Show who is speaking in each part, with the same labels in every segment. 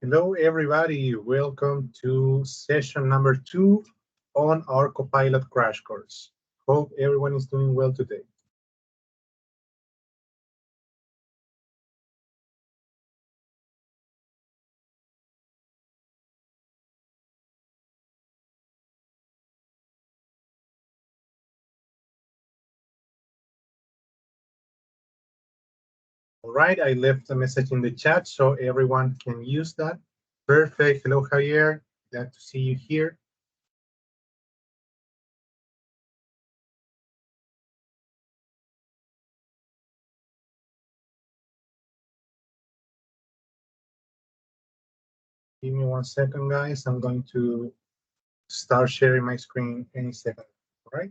Speaker 1: Hello, everybody. Welcome to session number 2 on our Copilot crash course. Hope everyone is doing well today. All right, I left a message in the chat so everyone can use that. Perfect. Hello, Javier. Glad to see you here. Give me 1 second, guys. I'm going to start sharing my screen any second. All right.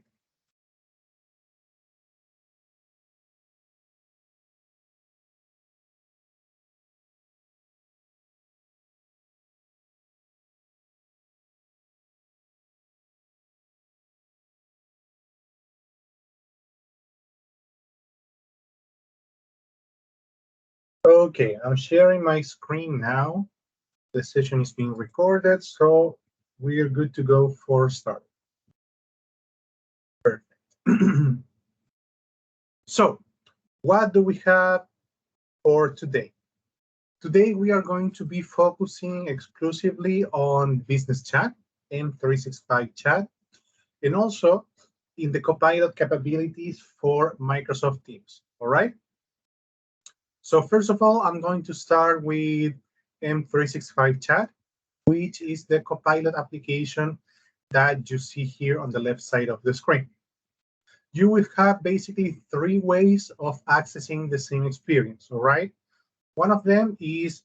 Speaker 1: Okay, I'm sharing my screen now. The session is being recorded, so we're good to go for start. Perfect. So, what do we have for today? Today, we are going to be focusing exclusively on business chat, M365 chat, and also in the Copilot capabilities for Microsoft Teams, all right? So first of all, I'm going to start with M365 chat, which is the Copilot application that you see here on the left side of the screen. You will have basically 3 ways of accessing the same experience, all right? One of them is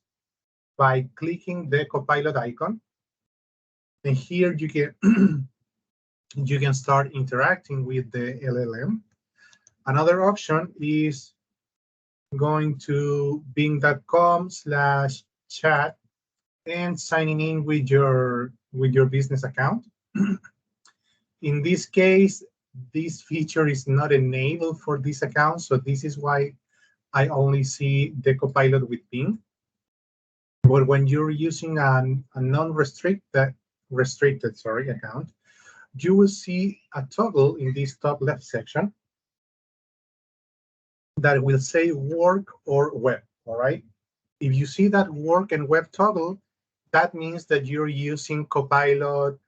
Speaker 1: by clicking the Copilot icon. And here you can, you can start interacting with the LLM. Another option is going to bing.com/chat and signing in with your business account. In this case, this feature is not enabled for this account, so this is why I only see the Copilot with Bing. But when you're using a non-restricted account, you will see a toggle in this top left section that will say work or web, all right? If you see that work and web toggle, that means that you're using Copilot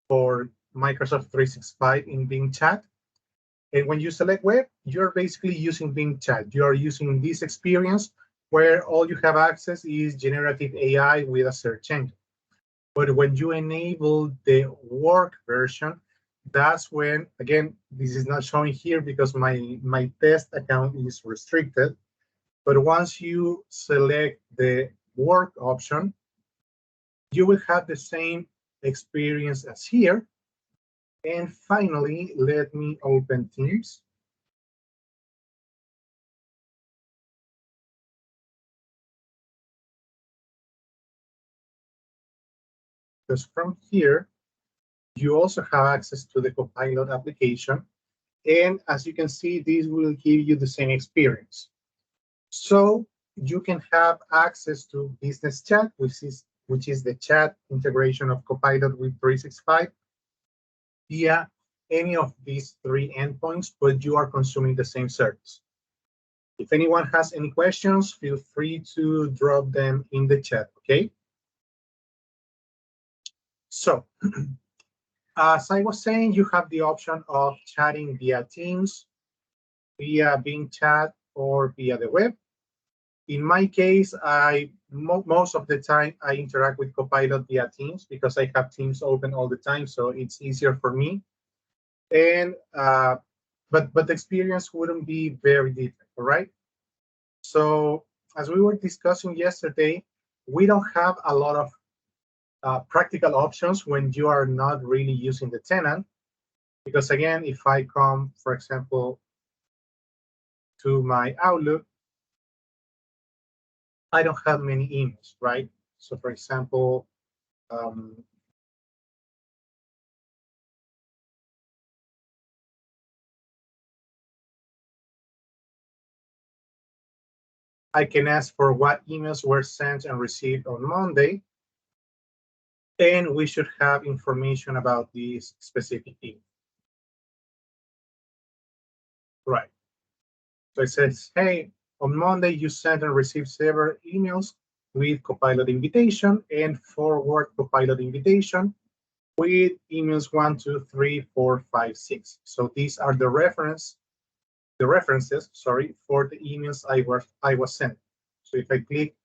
Speaker 1: for Microsoft 365 in Bing Chat. And when you select web, you're basically using Bing Chat. You are using this experience where all you have access is generative AI with a search engine. But when you enable the work version, that's when, again, this is not showing here because my test account is restricted. But once you select the work option, you will have the same experience as here. And finally, let me open Teams. Because from here, you also have access to the Copilot application. And as you can see, this will give you the same experience. So you can have access to business chat, which is the chat integration of Copilot with 365 via any of these 3 endpoints, but you are consuming the same service. If anyone has any questions, feel free to drop them in the chat, okay? So, as I was saying, you have the option of chatting via Teams, via Bing Chat, or via the web. In my case, most of the time I interact with Copilot via Teams because I have Teams open all the time, so it's easier for me. And but the experience wouldn't be very different, all right? So as we were discussing yesterday, we don't have a lot of practical options when you are not really using the tenant. Because again, if I come, for example, to my Outlook, I don't have many emails, right? So for example, I can ask for what emails were sent and received on Monday. and we should have information about this specific email. Right. So it says, hey, on Monday you sent and received several emails with Copilot invitation and forward Copilot invitation with emails 1, 2, 3, 4, 5, 6. So these are the references, sorry, for the emails I was sent. So if I click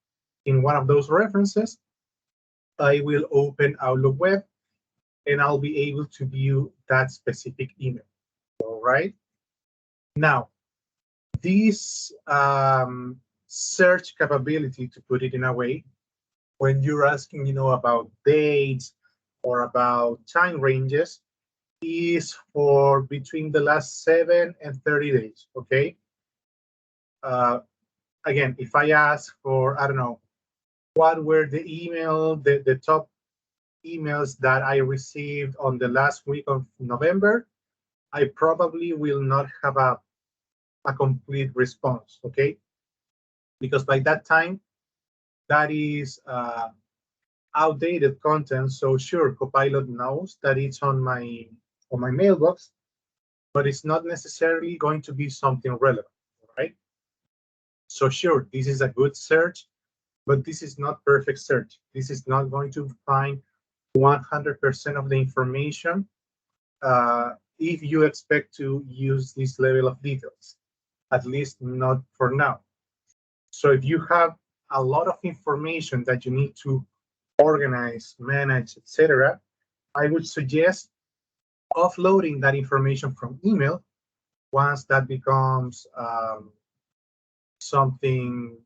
Speaker 1: in one of those references, I will open Outlook Web and I'll be able to view that specific email. All right. Now, this search capability, to put it in a way, when you're asking, about dates or about time ranges, is for between the last 7 and 30 days. Okay. Again, if I ask for, I don't know, what were the top emails that I received on the last week of November, I probably will not have a complete response, okay? Because by that time, that is outdated content. So sure, Copilot knows that it's on my mailbox, but it's not necessarily going to be something relevant, right? So sure, this is a good search, but this is not perfect search. This is not going to find 100% of the information if you expect to use this level of details, at least not for now. So if you have a lot of information that you need to organize, manage, etc., I would suggest offloading that information from email once that becomes something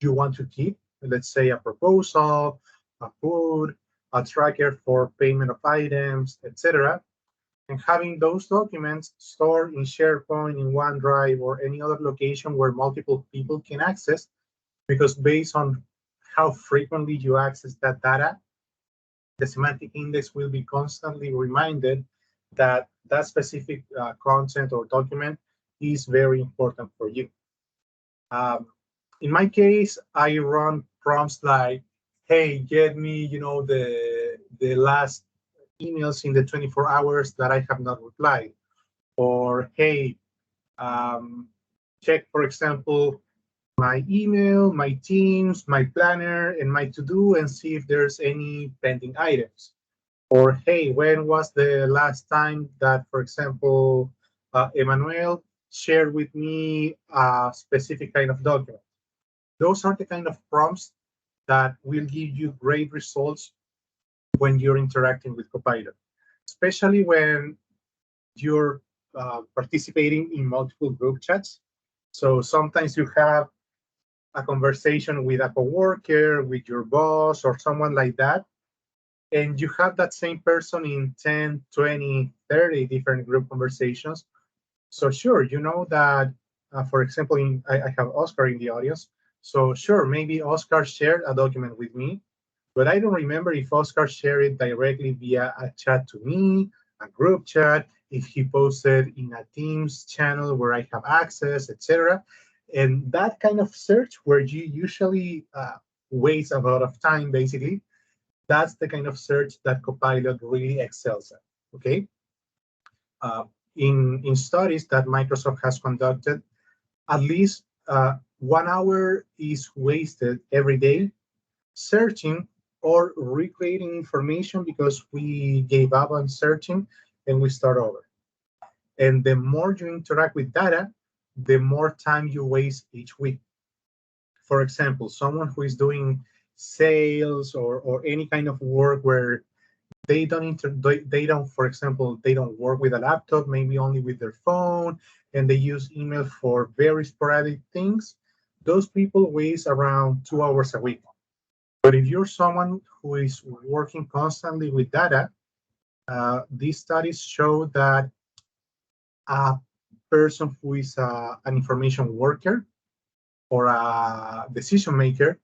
Speaker 1: you want to keep. Let's say a proposal, a food, a tracker for payment of items, etc. And having those documents stored in SharePoint, in OneDrive, or any other location where multiple people can access, because based on how frequently you access that data, the semantic index will be constantly reminded that that specific content or document is very important for you. In my case, I run prompts like, hey, get me, the last emails in the 24 hours that I have not replied. Or, hey, check, for example, my email, my Teams, my planner, and my to-do and see if there's any pending items. Or, hey, when was the last time that, for example, Emmanuel shared with me a specific kind of document? Those are the kind of prompts that will give you great results when you're interacting with Copilot, especially when you're participating in multiple group chats. So sometimes you have a conversation with a coworker, with your boss, or someone like that, and you have that same person in 10, 20, 30 different group conversations. So sure, you know that, for example, I have Oscar in the audience. So sure, maybe Oscar shared a document with me, but I don't remember if Oscar shared it directly via a chat to me, a group chat, if he posted in a Teams channel where I have access, etc. And that kind of search where you usually waste a lot of time, basically, that's the kind of search that Copilot really excels at, okay? In studies that Microsoft has conducted, at least 1 hour is wasted every day searching or recreating information because we gave up on searching and we start over. And the more you interact with data, the more time you waste each week. For example, someone who is doing sales or any kind of work where they don't, for example, they don't work with a laptop, maybe only with their phone, and they use email for very sporadic things, those people waste around 2 hours a week. But if you're someone who is working constantly with data, these studies show that a person who is an information worker or a decision maker,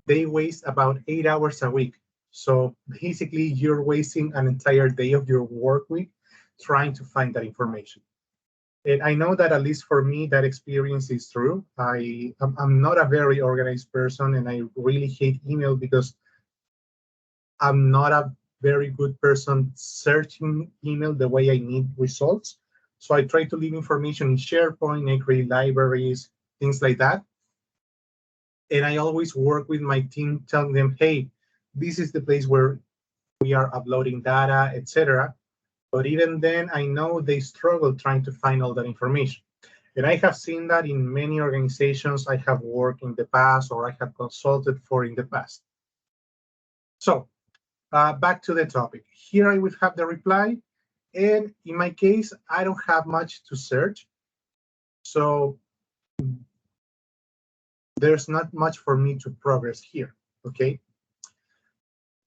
Speaker 1: they waste about 8 hours a week. So basically, you're wasting an entire day of your work week trying to find that information. And I know that at least for me, that experience is true. I'm not a very organized person, and I really hate email because I'm not a very good person searching email the way I need results. So I try to leave information in SharePoint, I create libraries, things like that. And I always work with my team telling them, hey, this is the place where we are uploading data, etc. But even then, I know they struggle trying to find all that information. And I have seen that in many organizations I have worked in the past or I have consulted for in the past. So back to the topic. Here I will have the reply. And in my case, I don't have much to search. So there's not much for me to progress here, okay?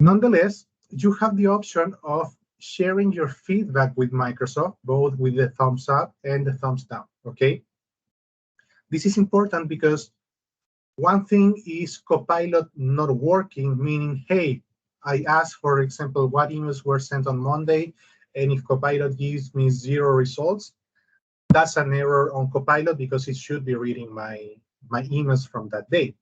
Speaker 1: Nonetheless, you have the option of sharing your feedback with Microsoft, both with the thumbs up and the thumbs down, okay? This is important because one thing is Copilot not working, meaning, hey, I asked, for example, what emails were sent on Monday, and if Copilot gives me 0 results, that's an error on Copilot because it should be reading my emails from that day.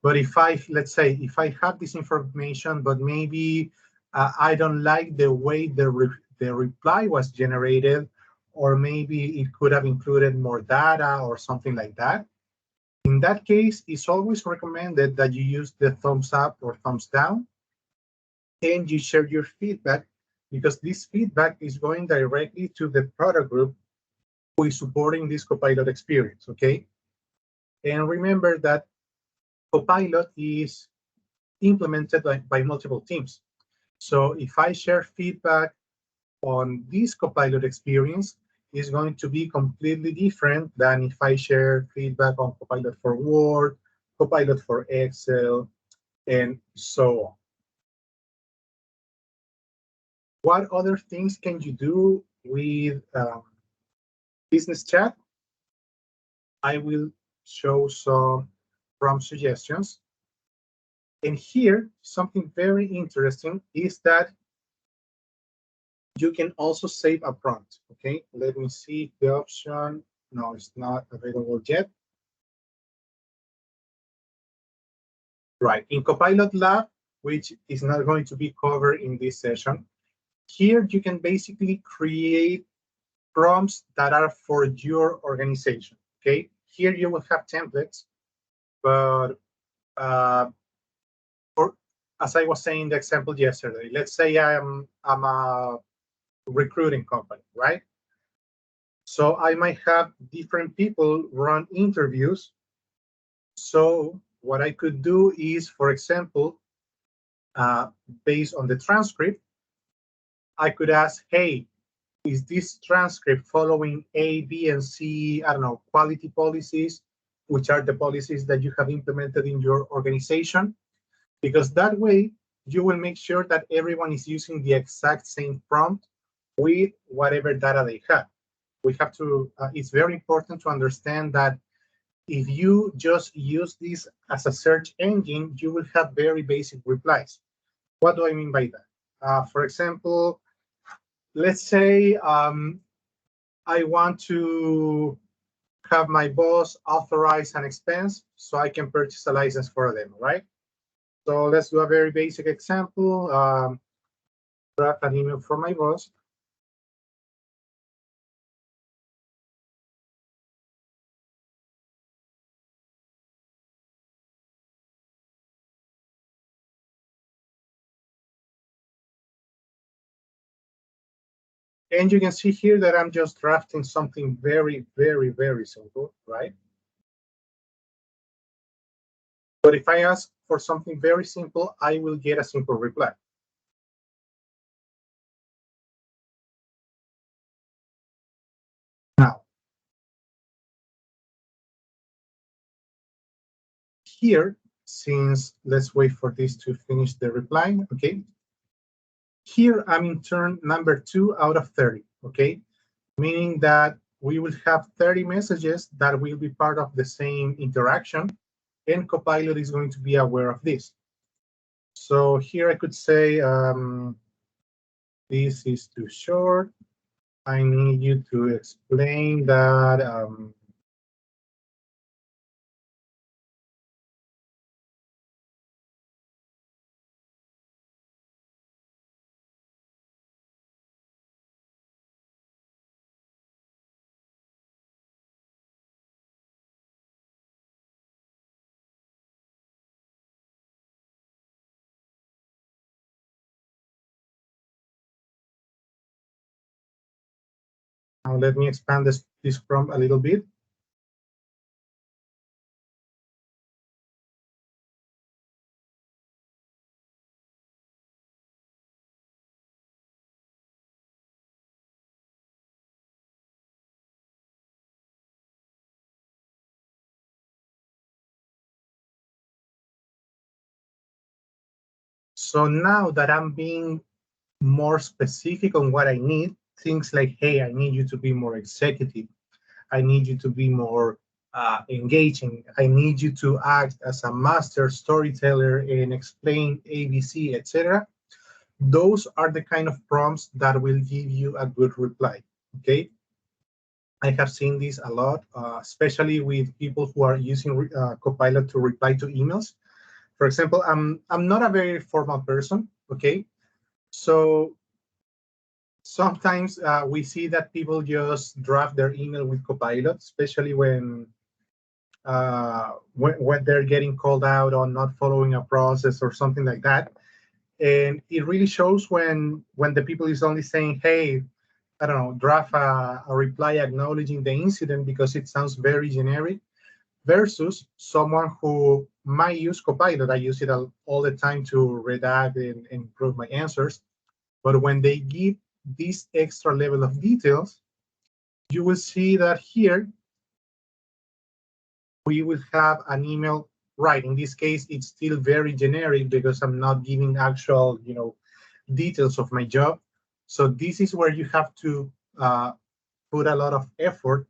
Speaker 1: But if let's say, if I have this information, but maybe I don't like the way the reply was generated, or maybe it could have included more data or something like that. In that case, it's always recommended that you use the thumbs up or thumbs down and you share your feedback, because this feedback is going directly to the product group who is supporting this Copilot experience, okay? And remember that Copilot is implemented by multiple teams. So if I share feedback on this Copilot experience, is going to be completely different than if I share feedback on Copilot for Word, Copilot for Excel, and so on. What other things can you do with Business Chat? I will show some prompt suggestions. And here, something very interesting is that you can also save a prompt, okay? Let me see the option. No, it's not available yet. Right, in Copilot Lab, which is not going to be covered in this session, here you can basically create prompts that are for your organization, okay? Here you will have templates, but or as I was saying in the example yesterday, let's say I'm a recruiting company, right? So I might have different people run interviews. So what I could do is, for example, based on the transcript, I could ask, hey, is this transcript following A, B, and C, I don't know, quality policies, which are the policies that you have implemented in your organization? Because that way, you will make sure that everyone is using the exact same prompt with whatever data they have. We have to, it's very important to understand that if you just use this as a search engine, you will have very basic replies. What do I mean by that? For example, let's say I want to have my boss authorize an expense so I can purchase a license for them, right? So let's do a very basic example. Draft an email for my boss. And you can see here that I'm just drafting something very, very, very simple, right? But if I ask for something very simple, I will get a simple reply. Now, here, since let's wait for this to finish the reply, okay? Here I'm in turn number 2 out of 30, okay? Meaning that we will have 30 messages that will be part of the same interaction, and Copilot is going to be aware of this. So here I could say, this is too short. I need you to explain that let me expand this prompt a little bit. So now that I'm being more specific on what I need, things like, hey, I need you to be more executive. I need you to be more engaging. I need you to act as a master storyteller and explain ABC, etc. Those are the kind of prompts that will give you a good reply. Okay. I have seen this a lot, especially with people who are using Copilot to reply to emails. For example, I'm not a very formal person. Okay. So sometimes we see that people just draft their email with Copilot, especially when they're getting called out on not following a process or something like that. And it really shows when the people is only saying, hey, I don't know, draft a reply acknowledging the incident because it sounds very generic, versus someone who might use Copilot. I use it all the time to redact and improve my answers. But when they give this extra level of details, you will see that here we will have an email. Right, in this case, it's still very generic because I'm not giving actual, details of my job. So this is where you have to put a lot of effort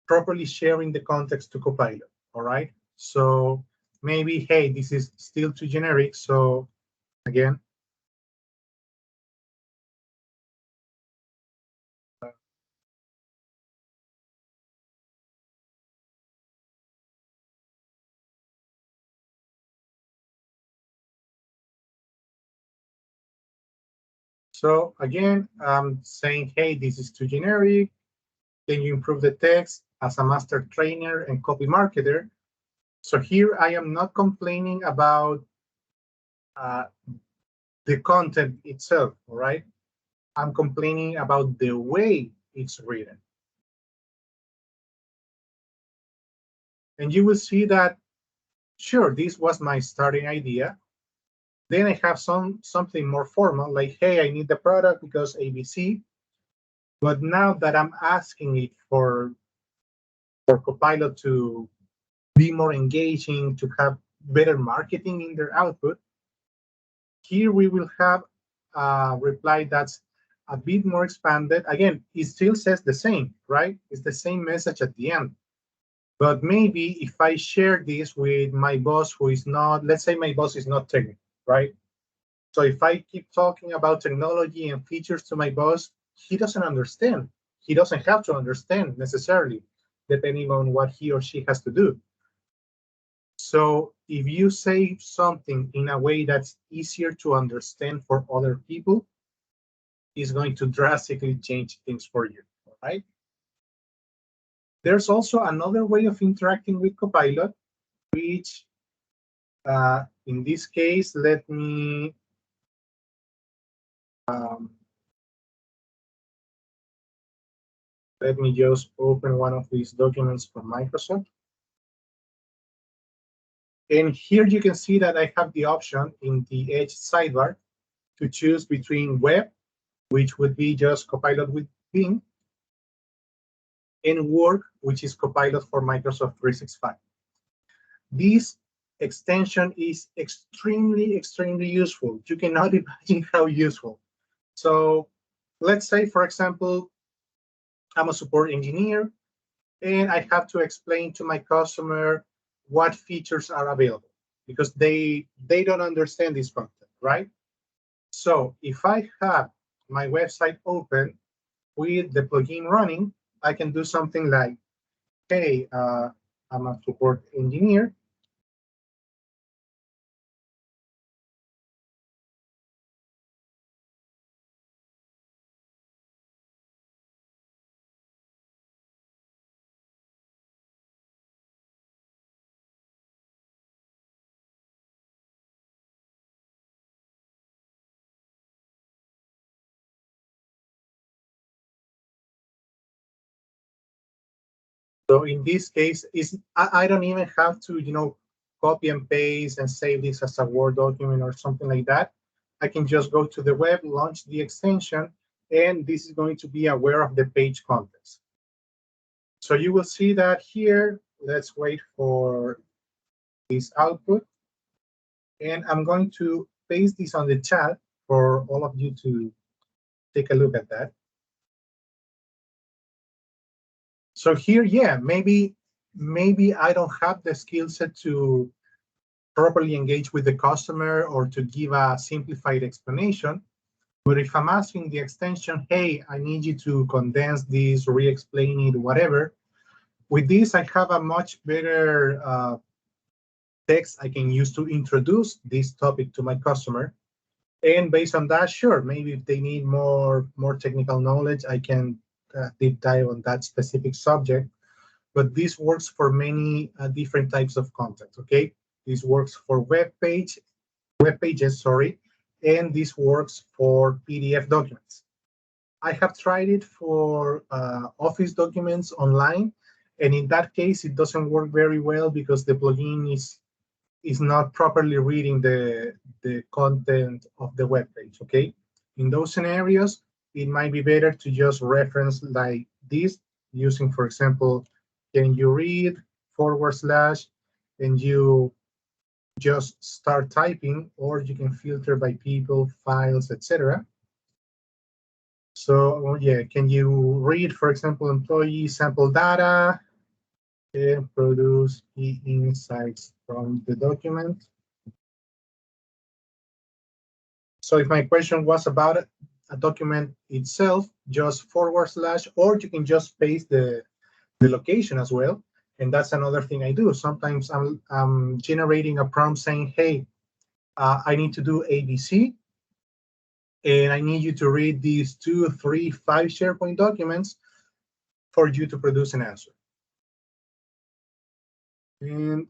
Speaker 1: properly sharing the context to Copilot. All right. So maybe, hey, this is still too generic. So again, so again, I'm saying, hey, this is too generic. Can you improve the text as a master trainer and copy marketer? So here I am not complaining about uh, the content itself, all right? I'm complaining about the way it's written. And you will see that, sure, this was my starting idea. Then I have something more formal, like, hey, I need the product because ABC. But now that I'm asking it for Copilot to be more engaging, to have better marketing in their output, here we will have a reply that's a bit more expanded. Again, it still says the same, right? It's the same message at the end. But maybe if I share this with my boss who is not, let's say my boss is not technical, right? So if I keep talking about technology and features to my boss, he doesn't understand. He doesn't have to understand necessarily, depending on what he or she has to do. So if you say something in a way that's easier to understand for other people, it's going to drastically change things for you, all right? There's also another way of interacting with Copilot, which in this case, um, let me just open one of these documents from Microsoft. And here you can see that I have the option in the Edge sidebar to choose between web, which would be just Copilot with Bing, and Work, which is Copilot for Microsoft 365. This extension is extremely useful. You cannot imagine how useful. So let's say, for example, I'm a support engineer and I have to explain to my customer what features are available because they don't understand this content, right? So if I have my website open with the plugin running, I can do something like, hey, I'm a support engineer. So in this case, I don't even have to, copy and paste and save this as a Word document or something like that. I can just go to the web, launch the extension, and this is going to be aware of the page contents. So you will see that here. Let's wait for this output. And I'm going to paste this on the chat for all of you to take a look at that. So here, yeah, maybe I don't have the skill set to properly engage with the customer or to give a simplified explanation. But if I'm asking the extension, hey, I need you to condense this, re-explain it, whatever, with this, I have a much better text I can use to introduce this topic to my customer. And based on that, sure, maybe if they need more technical knowledge, I can deep dive on that specific subject. But this works for many different types of content, okay? This works for web pages, sorry, and this works for PDF documents. I have tried it for Office documents online, and in that case, it doesn't work very well because the plugin is not properly reading the content of the web page, okay? In those scenarios, it might be better to just reference like this using, for example, can you read / and you just start typing, or you can filter by people, files, etc. So yeah, can you read, for example, employee sample data and produce key insights from the document? So if my question was about a document itself, just / or you can just paste the location as well. And that's another thing I do. Sometimes I'm generating a prompt saying, hey, I need to do ABC, and I need you to read these 2, 3, 5 SharePoint documents for you to produce an answer. And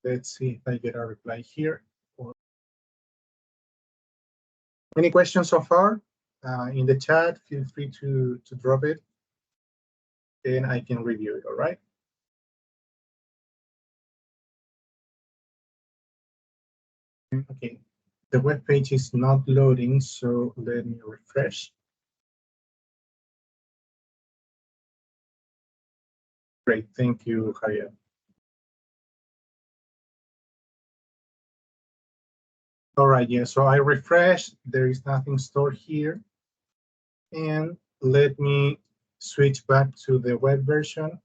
Speaker 1: let's see if I get a reply here. Any questions so far? In the chat, feel free to drop it, and I can review it, all right? Okay, the web page is not loading, so let me refresh. Great, thank you, Javier. All right, yeah, so I refreshed, there is nothing stored here. And let me switch back to the web version.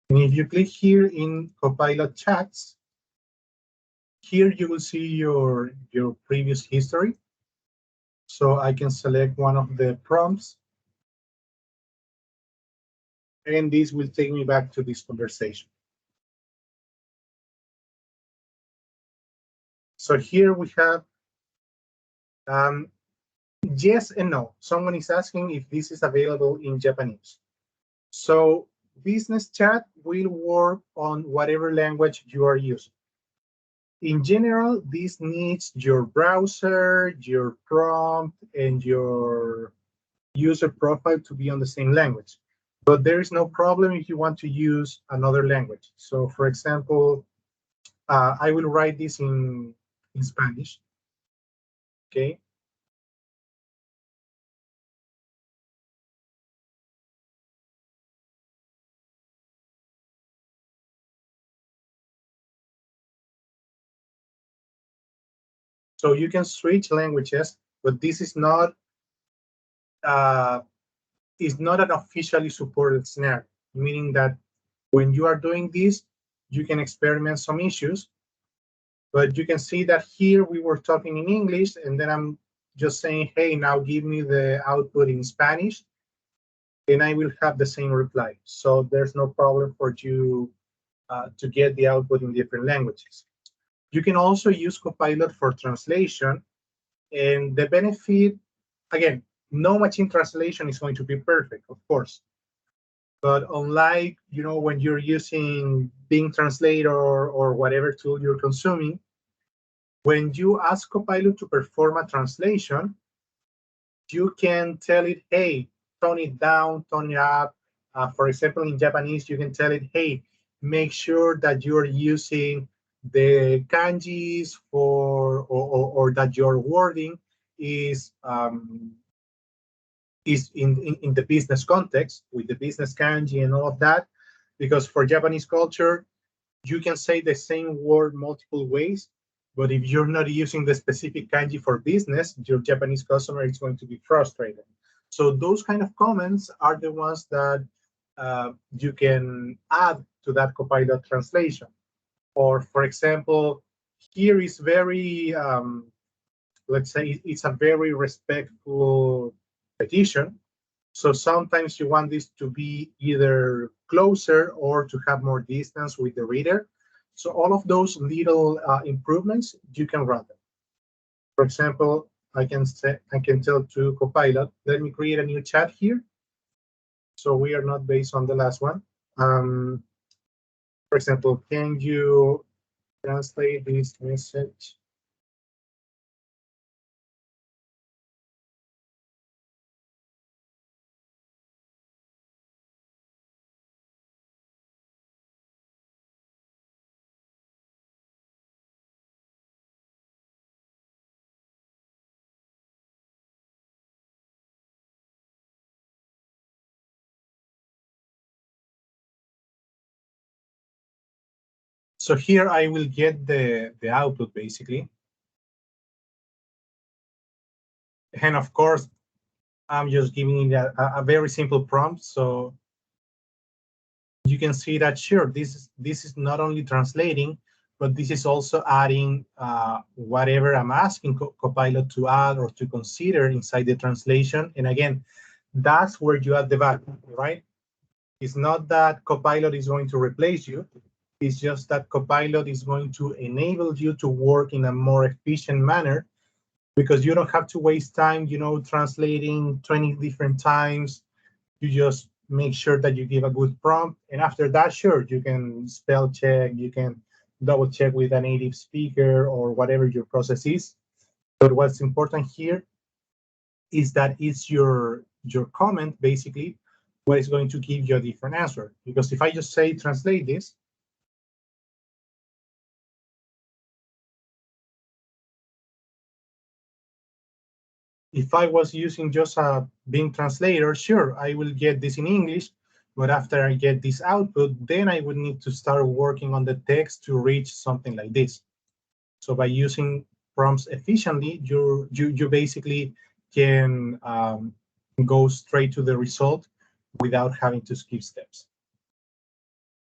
Speaker 1: And if you click here in Copilot chats, here you will see your previous history. So I can select one of the prompts, and this will take me back to this conversation. So here we have yes and no. Someone is asking if this is available in Japanese. So business chat will work on whatever language you are using. In general, this needs your browser, your prompt, and your user profile to be on the same language. But there is no problem if you want to use another language. So for example, I will write this in Spanish, okay? So you can switch languages, but this is not an officially supported scenario, meaning that when you are doing this, you can experiment some issues. But you can see that here we were talking in English, and then I'm just saying, hey, now give me the output in Spanish, and I will have the same reply. So there's no problem for you to get the output in different languages. You can also use Copilot for translation, and the benefit, again, no machine translation is going to be perfect, of course. But unlike, when you're using Bing Translator or whatever tool you're consuming, when you ask Copilot to perform a translation, you can tell it, hey, tone it down, tone it up. For example, in Japanese, you can tell it, hey, make sure that you're using the kanjis or that your wording is in the business context with the business kanji and all of that. Because for Japanese culture, you can say the same word multiple ways, but if you're not using the specific kanji for business, your Japanese customer is going to be frustrated. So those kind of comments are the ones that you can add to that Copilot translation. Or, for example, here is very, let's say, it's a very respectful petition. So sometimes you want this to be either closer or to have more distance with the reader. So all of those little improvements, you can run them. For example, I can tell to Copilot, let me create a new chat here. So we are not based on the last one. For example, can you translate this message? So here I will get the output basically. And of course, I'm just giving it a very simple prompt. So you can see that, sure, this is not only translating, but this is also adding whatever I'm asking Copilot to add or to consider inside the translation. And again, that's where you add the value, right? It's not that Copilot is going to replace you. It's just that Copilot is going to enable you to work in a more efficient manner because you don't have to waste time, translating 20 different times. You just make sure that you give a good prompt. And after that, sure, you can spell check, you can double check with a native speaker or whatever your process is. But what's important here is that it's your comment, basically, what is going to give you a different answer. Because if I just say translate this, if I was using just a Bing translator, sure, I will get this in English, but after I get this output, then I would need to start working on the text to reach something like this. So by using prompts efficiently, you basically can go straight to the result without having to skip steps.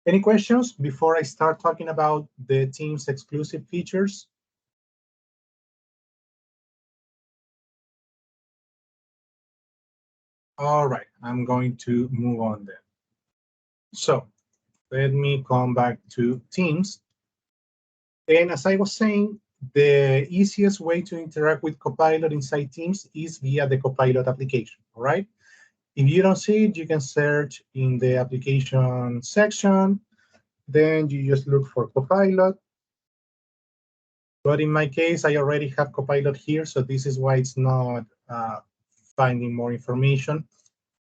Speaker 1: Any questions before I start talking about the Teams exclusive features? All right, I'm going to move on then. So let me come back to Teams. And as I was saying, the easiest way to interact with Copilot inside Teams is via the Copilot application, all right? If you don't see it, you can search in the application section. Then you just look for Copilot. But in my case, I already have Copilot here, so this is why it's not finding more information,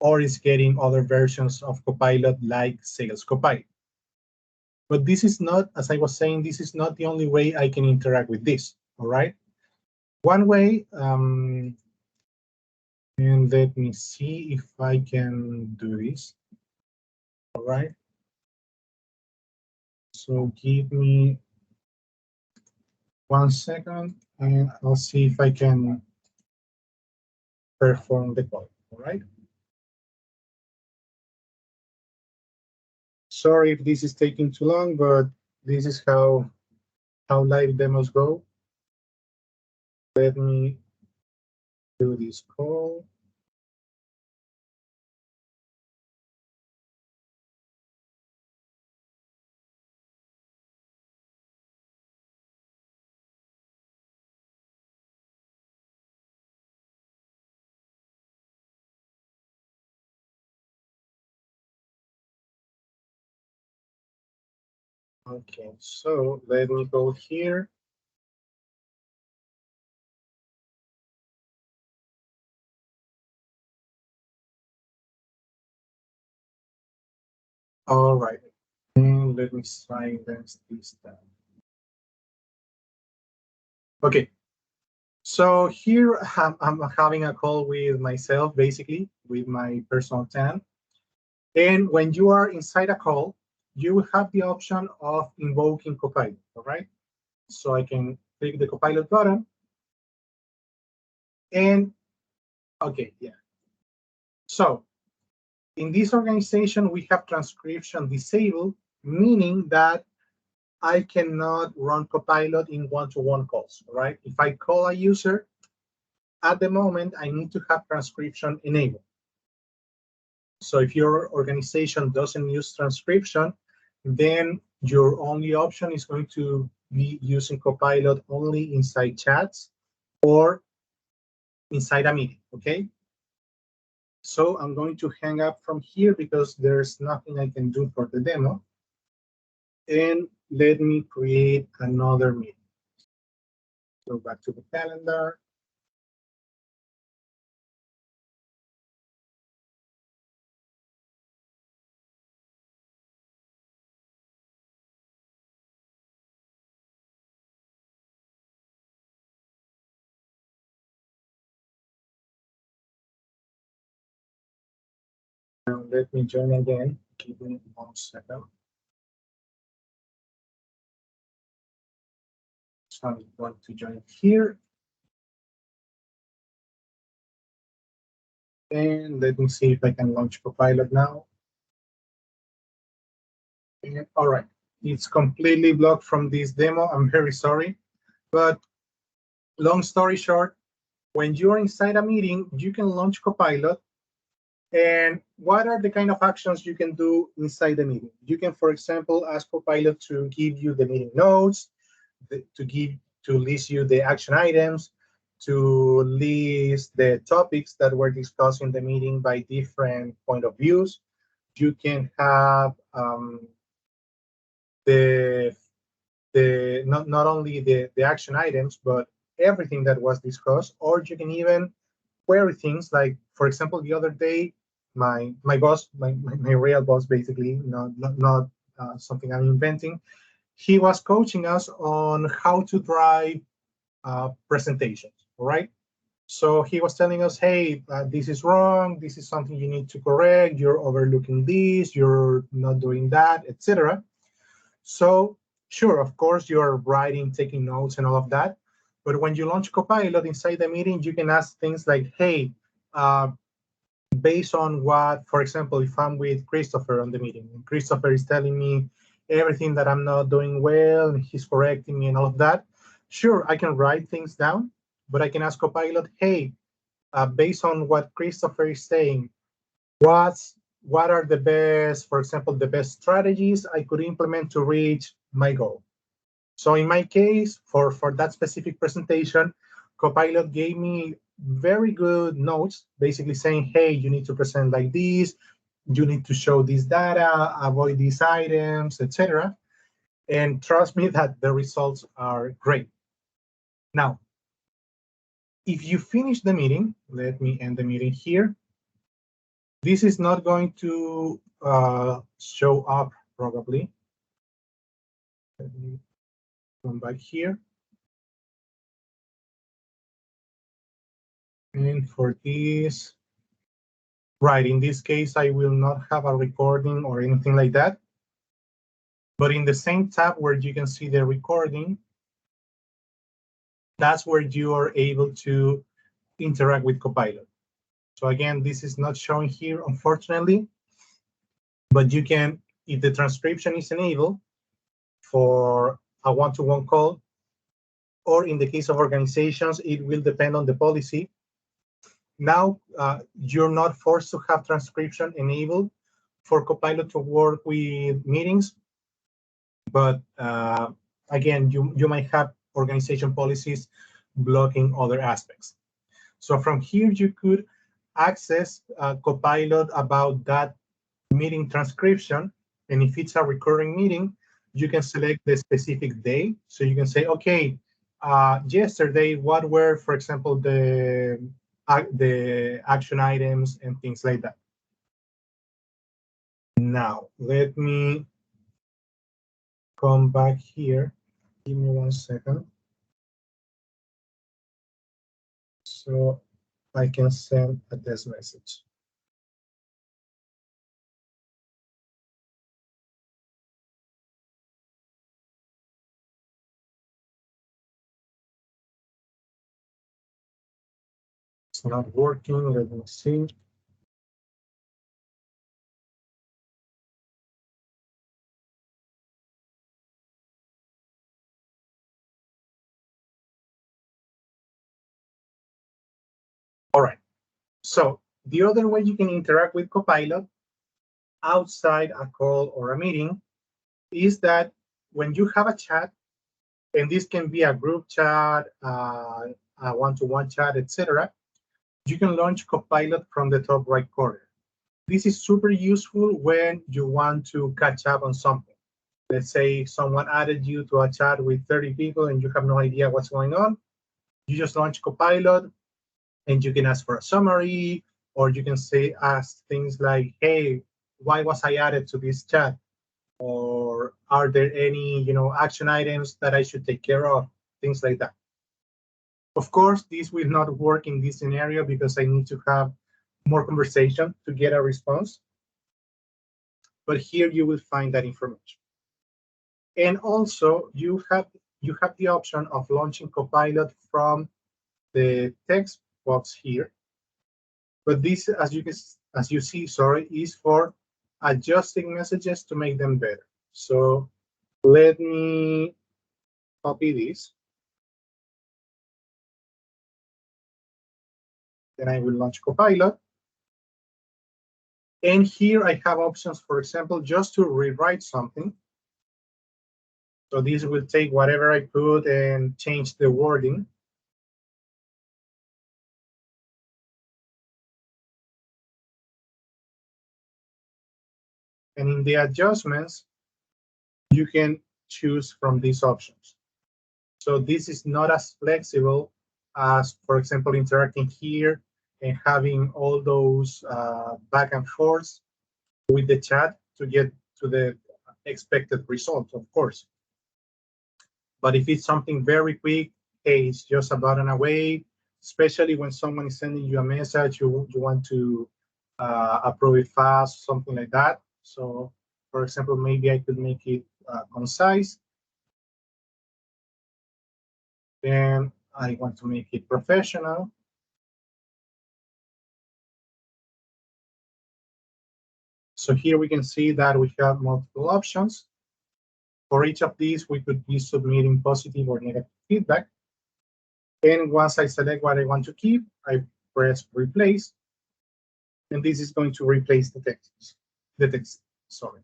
Speaker 1: or it's getting other versions of Copilot like Sales Copilot. But this is not, as I was saying, this is not the only way I can interact with this, all right? One way, and let me see if I can do this, all right? So give me 1 second, and I'll see if I can perform the call, all right? Sorry if this is taking too long, but this is how live demos go. Let me do this call. Okay, so let me go here. All right, and let me silence this down. Okay, so here I'm having a call with myself, basically, with my personal TAN. And when you are inside a call, you will have the option of invoking Copilot, all right? So I can click the Copilot button and, okay, yeah. So in this organization, we have transcription disabled, meaning that I cannot run Copilot in one-to-one calls, right? If I call a user, at the moment, I need to have transcription enabled. So if your organization doesn't use transcription, then your only option is going to be using Copilot only inside chats or inside a meeting, okay? So I'm going to hang up from here because there's nothing I can do for the demo. And let me create another meeting. Go back to the calendar. Now let me join again. Give me 1 second. So I'm going to join here. And let me see if I can launch Copilot now. And, all right, it's completely blocked from this demo. I'm very sorry. But long story short, when you're inside a meeting, you can launch Copilot. And what are the kind of actions you can do inside the meeting? You can, for example, ask Copilot to give you the meeting notes, to list you the action items, to list the topics that were discussed in the meeting by different point of views. You can have the not only the action items, but everything that was discussed, or you can even query things like, for example, the other day, my boss, my real boss, basically, not something I'm inventing, he was coaching us on how to drive presentations, all right? So he was telling us, hey, this is wrong, this is something you need to correct, you're overlooking this, you're not doing that, etc. So sure, of course, you're writing, taking notes and all of that. But when you launch Copilot inside the meeting, you can ask things like, hey, uh, based on what, for example, if I'm with Christopher on the meeting, and Christopher is telling me everything that I'm not doing well, and he's correcting me and all of that, sure, I can write things down, but I can ask Copilot, hey, based on what Christopher is saying, what are the best, for example, the best strategies I could implement to reach my goal? So in my case, for that specific presentation, Copilot gave me very good notes, basically saying, hey, you need to present like this, you need to show this data, avoid these items, etc. And trust me that the results are great. Now, if you finish the meeting, let me end the meeting here. This is not going to show up probably. Let me come back here. And for this, right, in this case, I will not have a recording or anything like that. But in the same tab where you can see the recording, that's where you are able to interact with Copilot. So again, this is not showing here, unfortunately, but you can, if the transcription is enabled for a one-to-one call, or in the case of organizations, it will depend on the policy. Now, you're not forced to have transcription enabled for Copilot to work with meetings, but again, you might have organization policies blocking other aspects. So from here, you could access Copilot about that meeting transcription. And if it's a recurring meeting, you can select the specific day. So you can say, okay, yesterday, what were, for example, the action items and things like that. Now, let me come back here. Give me 1 second. So I can send a test message. It's not working. Let me see. All right. So the other way you can interact with Copilot outside a call or a meeting is that when you have a chat, and this can be a group chat, a one-to-one chat, etc., you can launch Copilot from the top right corner. This is super useful when you want to catch up on something. Let's say someone added you to a chat with 30 people and you have no idea what's going on. You just launch Copilot and you can ask for a summary, or you can ask things like, hey, why was I added to this chat? Or are there any action items that I should take care of? Things like that. Of course, this will not work in this scenario because I need to have more conversation to get a response. But here you will find that information. And also you have the option of launching Copilot from the text box here. But this, as you see, sorry, is for adjusting messages to make them better. So let me copy this. Then I will launch Copilot. And here I have options, for example, just to rewrite something. So this will take whatever I put and change the wording. And in the adjustments, you can choose from these options. So this is not as flexible as, for example, interacting here and having all those back and forths with the chat to get to the expected result, of course. But if it's something very quick, hey, it's just a button away, especially when someone is sending you a message, you want to approve it fast, something like that. So, for example, maybe I could make it concise. Then I want to make it professional. So here we can see that we have multiple options. For each of these, we could be submitting positive or negative feedback. And once I select what I want to keep, I press replace. And this is going to replace the text, sorry.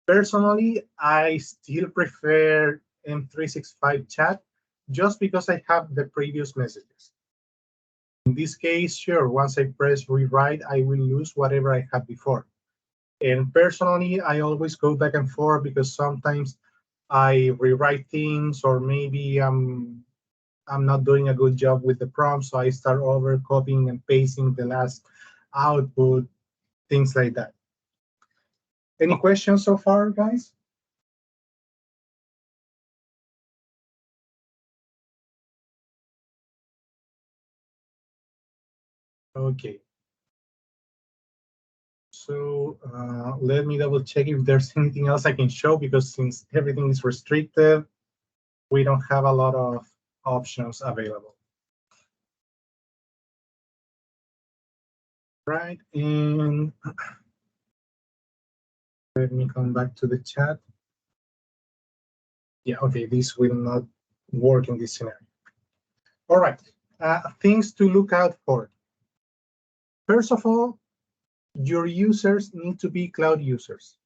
Speaker 1: Personally, I still prefer M365 chat just because I have the previous messages. In this case, sure, once I press rewrite, I will lose whatever I had before. And personally, I always go back and forth because sometimes I rewrite things, or maybe I'm not doing a good job with the prompt, so I start over copying and pasting the last output, things like that. Any questions so far, guys? Okay. So let me double check if there's anything else I can show, because since everything is restricted, we don't have a lot of options available. Right, and let me come back to the chat. Yeah, okay, this will not work in this scenario. All right, things to look out for. First of all, your users need to be cloud users.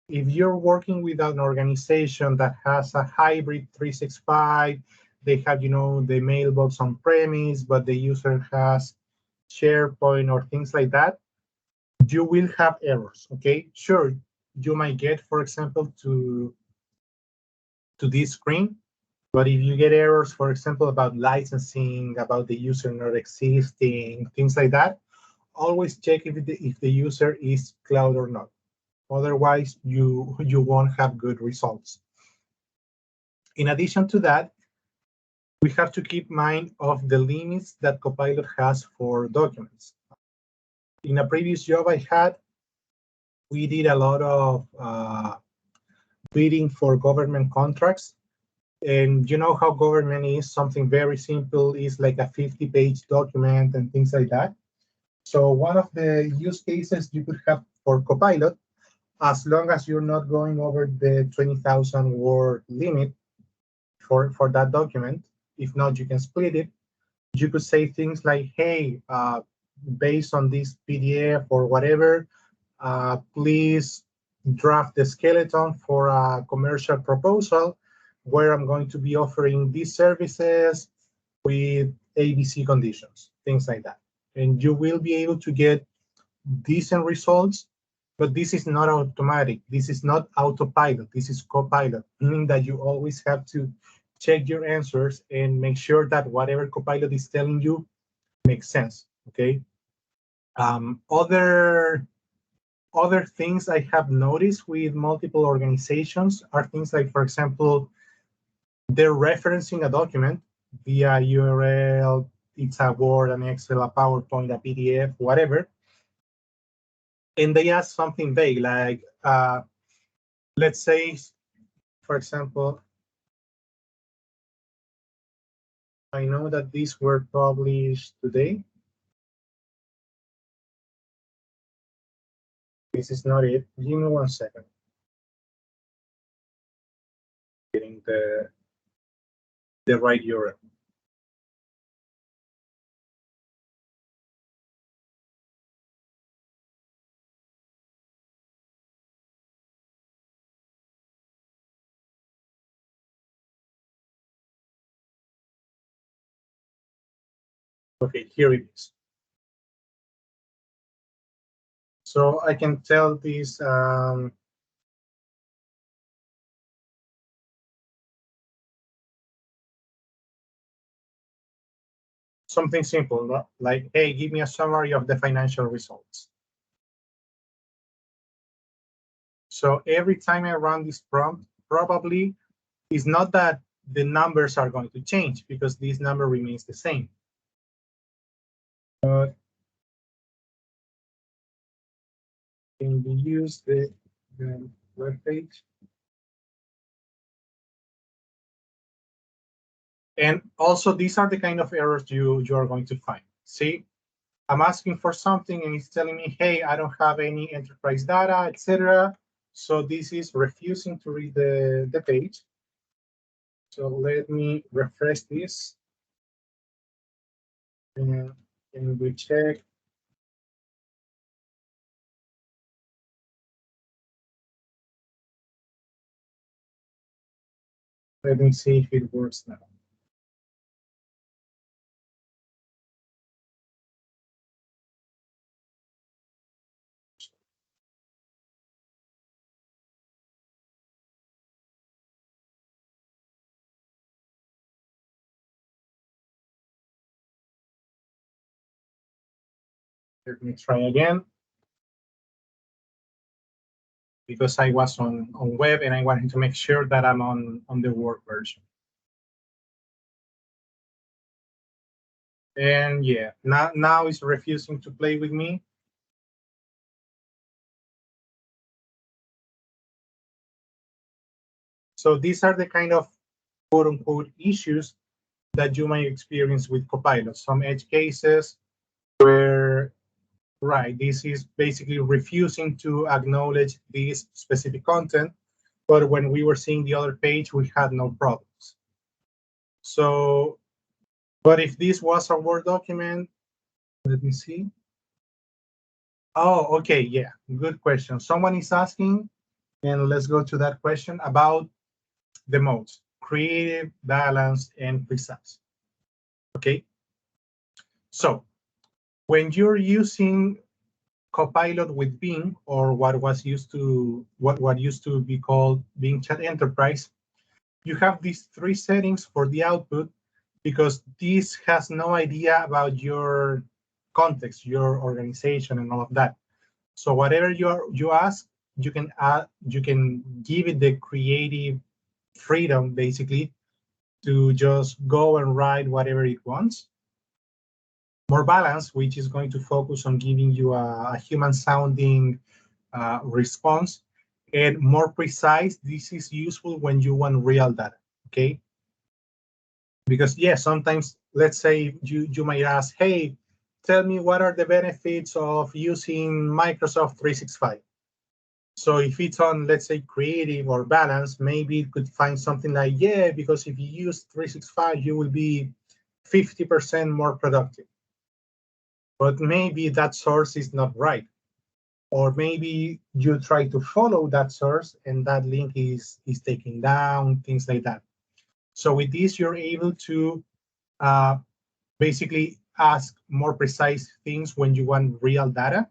Speaker 1: If you're working with an organization that has a hybrid 365, they have, the mailbox on premise, but the user has SharePoint or things like that, you will have errors, okay? Sure, you might get, for example, to this screen. But if you get errors, for example, about licensing, about the user not existing, things like that, always check if the user is cloud or not. Otherwise, you won't have good results. In addition to that, we have to keep mind of the limits that Copilot has for documents. In a previous job I had, we did a lot of bidding for government contracts. And you know how government is, something very simple, is like a 50-page document and things like that. So one of the use cases you could have for Copilot, as long as you're not going over the 20,000 word limit for that document, if not, you can split it. You could say things like, hey, based on this PDF or whatever, please draft the skeleton for a commercial proposal where I'm going to be offering these services with ABC conditions, things like that. And you will be able to get decent results, but this is not automatic. This is not autopilot. This is Copilot, meaning that you always have to check your answers and make sure that whatever Copilot is telling you makes sense, okay? Other things I have noticed with multiple organizations are things like, for example, they're referencing a document via URL, it's a Word, an Excel, a PowerPoint, a PDF, whatever, and they ask something vague, like, let's say, for example, I know that these were published today. This is not it. Give me 1 second. Getting the right URL. Okay, here it is. So I can tell this something simple, no? Like, hey, give me a summary of the financial results. So every time I run this prompt, probably it's not that the numbers are going to change because this number remains the same. But can we use the web page? And also, these are the kind of errors you are going to find. See, I'm asking for something and it's telling me, hey, I don't have any enterprise data, etc. So this is refusing to read the page. So let me refresh this. And we check. Let me see if it works now. Let me try again. Because I was on web and I wanted to make sure that I'm on the Word version. And yeah, now it's refusing to play with me. So these are the kind of quote unquote issues that you might experience with Copilot. Some edge cases where, right, this is basically refusing to acknowledge this specific content. But when we were seeing the other page, we had no problems. So, but if this was a Word document, let me see. Oh, okay, yeah, good question. Someone is asking, and let's go to that question about the modes: creative, balanced, and precise. Okay, so when you're using Copilot with Bing, or what used to be called Bing Chat Enterprise, you have these three settings for the output because this has no idea about your context, your organization, and all of that. So whatever you ask, you can give it the creative freedom basically to just go and write whatever it wants. More balanced, which is going to focus on giving you a human sounding response, and more precise. This is useful when you want real data, okay? Because yeah, sometimes let's say you might ask, hey, tell me what are the benefits of using Microsoft 365. So if it's on, let's say, creative or balance, maybe it could find something like, yeah, because if you use 365, you will be 50% more productive. But maybe that source is not right. Or maybe you try to follow that source and that link is taken down, things like that. So with this, you're able to basically ask more precise things when you want real data,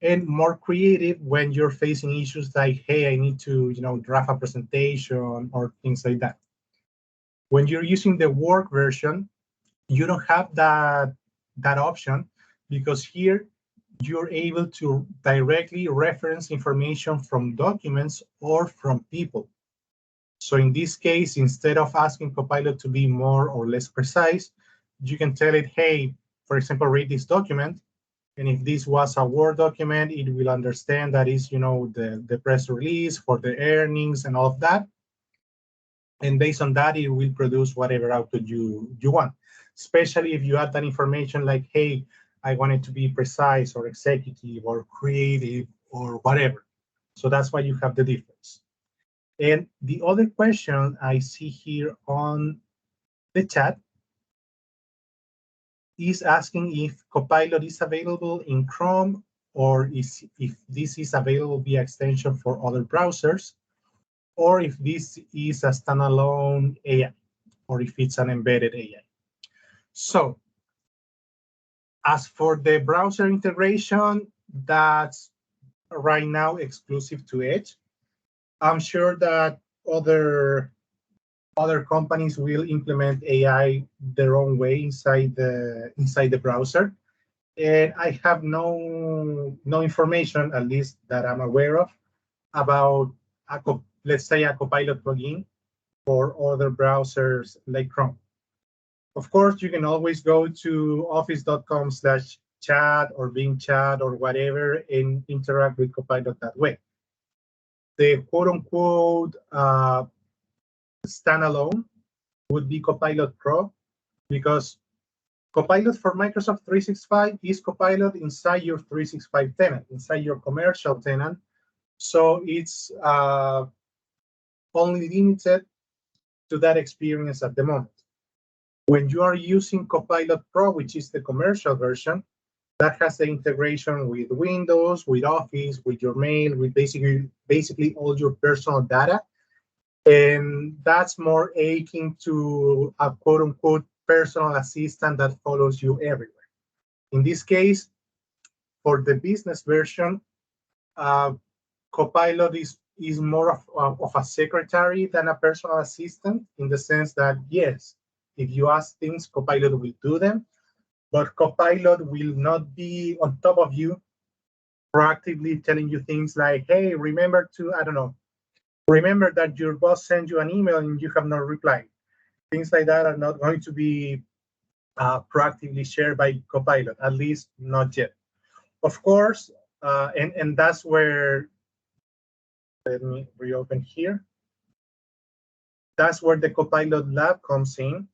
Speaker 1: and more creative when you're facing issues like, hey, I need to draft a presentation or things like that. When you're using the work version, you don't have that option, because here you're able to directly reference information from documents or from people. So in this case, instead of asking Copilot to be more or less precise, you can tell it, hey, for example, read this document. And if this was a Word document, it will understand that is, the press release for the earnings and all of that. And based on that, it will produce whatever output you want. Especially if you add that information like, hey, I want it to be precise or executive or creative or whatever. So that's why you have the difference. And the other question I see here on the chat is asking if Copilot is available in Chrome, or if this is available via extension for other browsers, or if this is a standalone AI, or if it's an embedded AI. So as for the browser integration, that's right now exclusive to Edge. I'm sure that other companies will implement AI their own way inside the browser. And I have no information, at least that I'm aware of, about let's say a Copilot plugin for other browsers like Chrome. Of course, you can always go to office.com/chat or Bing Chat or whatever and interact with Copilot that way. The quote unquote standalone would be Copilot Pro, because Copilot for Microsoft 365 is Copilot inside your 365 tenant, inside your commercial tenant. So it's only limited to that experience at the moment. When you are using Copilot Pro, which is the commercial version, that has the integration with Windows, with Office, with your mail, with basically all your personal data. And that's more akin to a quote unquote personal assistant that follows you everywhere. In this case, for the business version, Copilot is more of a secretary than a personal assistant, in the sense that, yes, if you ask things, Copilot will do them, but Copilot will not be on top of you, proactively telling you things like, hey, remember that your boss sent you an email and you have not replied. Things like that are not going to be proactively shared by Copilot, at least not yet. Of course, and that's where, let me reopen here. That's where the Copilot Lab comes in,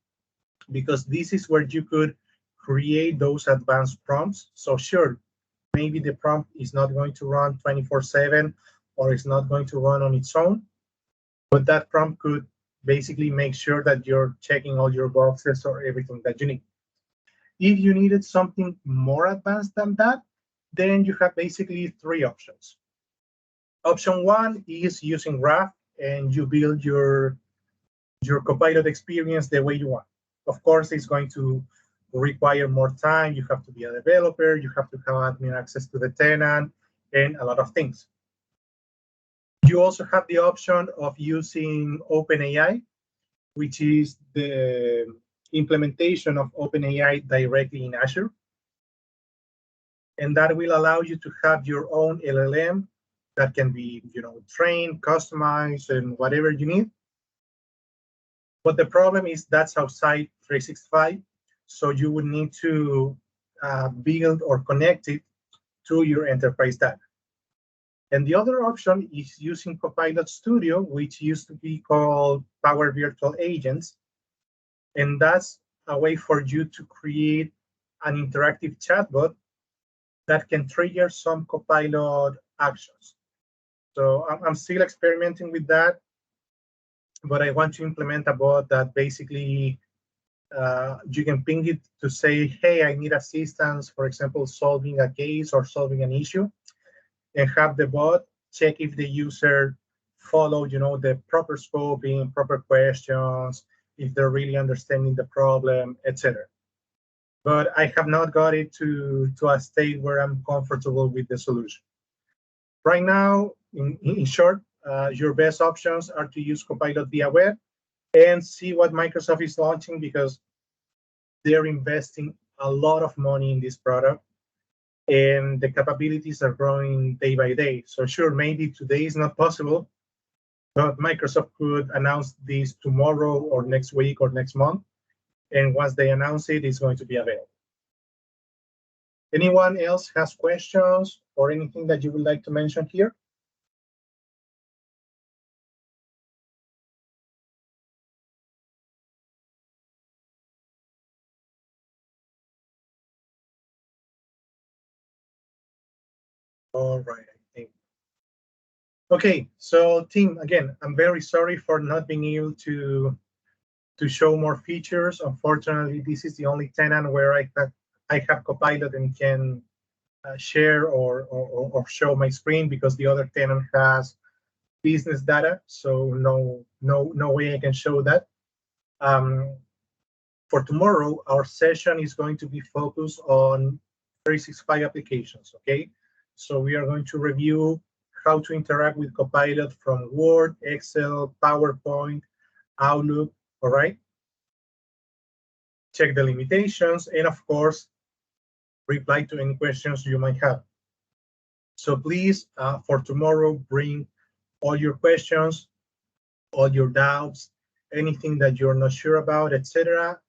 Speaker 1: because this is where you could create those advanced prompts. So sure, maybe the prompt is not going to run 24/7, or it's not going to run on its own, but that prompt could basically make sure that you're checking all your boxes or everything that you need. If you needed something more advanced than that, then you have basically three options. Option one is using RAF, and you build your Copilot experience the way you want. Of course, it's going to require more time. You have to be a developer. You have to have admin access to the tenant and a lot of things. You also have the option of using OpenAI, which is the implementation of OpenAI directly in Azure. And that will allow you to have your own LLM that can be, trained, customized, and whatever you need. But the problem is that's outside 365. So you would need to build or connect it to your enterprise data. And the other option is using Copilot Studio, which used to be called Power Virtual Agents. And that's a way for you to create an interactive chatbot that can trigger some Copilot actions. So I'm still experimenting with that, but I want to implement a bot that basically you can ping it to say, hey, I need assistance, for example, solving a case or solving an issue, and have the bot check if the user followed, the proper scoping, proper questions, if they're really understanding the problem, etc. But I have not got it to a state where I'm comfortable with the solution. Right now, in short, your best options are to use Copilot via web and see what Microsoft is launching, because they're investing a lot of money in this product and the capabilities are growing day by day. So sure, maybe today is not possible, but Microsoft could announce this tomorrow or next week or next month. And once they announce it, it's going to be available. Anyone else has questions or anything that you would like to mention here? All right, I think. Okay, so team, again, I'm very sorry for not being able to show more features. Unfortunately, this is the only tenant where I have Copilot and can share or show my screen, because the other tenant has business data, so no way I can show that. For tomorrow, our session is going to be focused on 365 applications, okay? So we are going to review how to interact with Copilot from Word, Excel, PowerPoint, Outlook, all right? Check the limitations, and of course, reply to any questions you might have. So please, for tomorrow, bring all your questions, all your doubts, anything that you're not sure about, etc.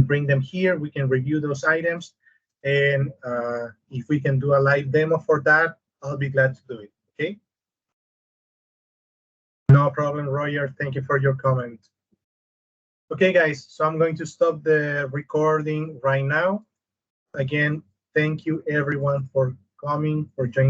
Speaker 1: Bring them here. We can review those items. And if we can do a live demo for that, I'll be glad to do it, okay? No problem, Roger. Thank you for your comment. Okay, guys, so I'm going to stop the recording right now. Again, thank you everyone for coming, for joining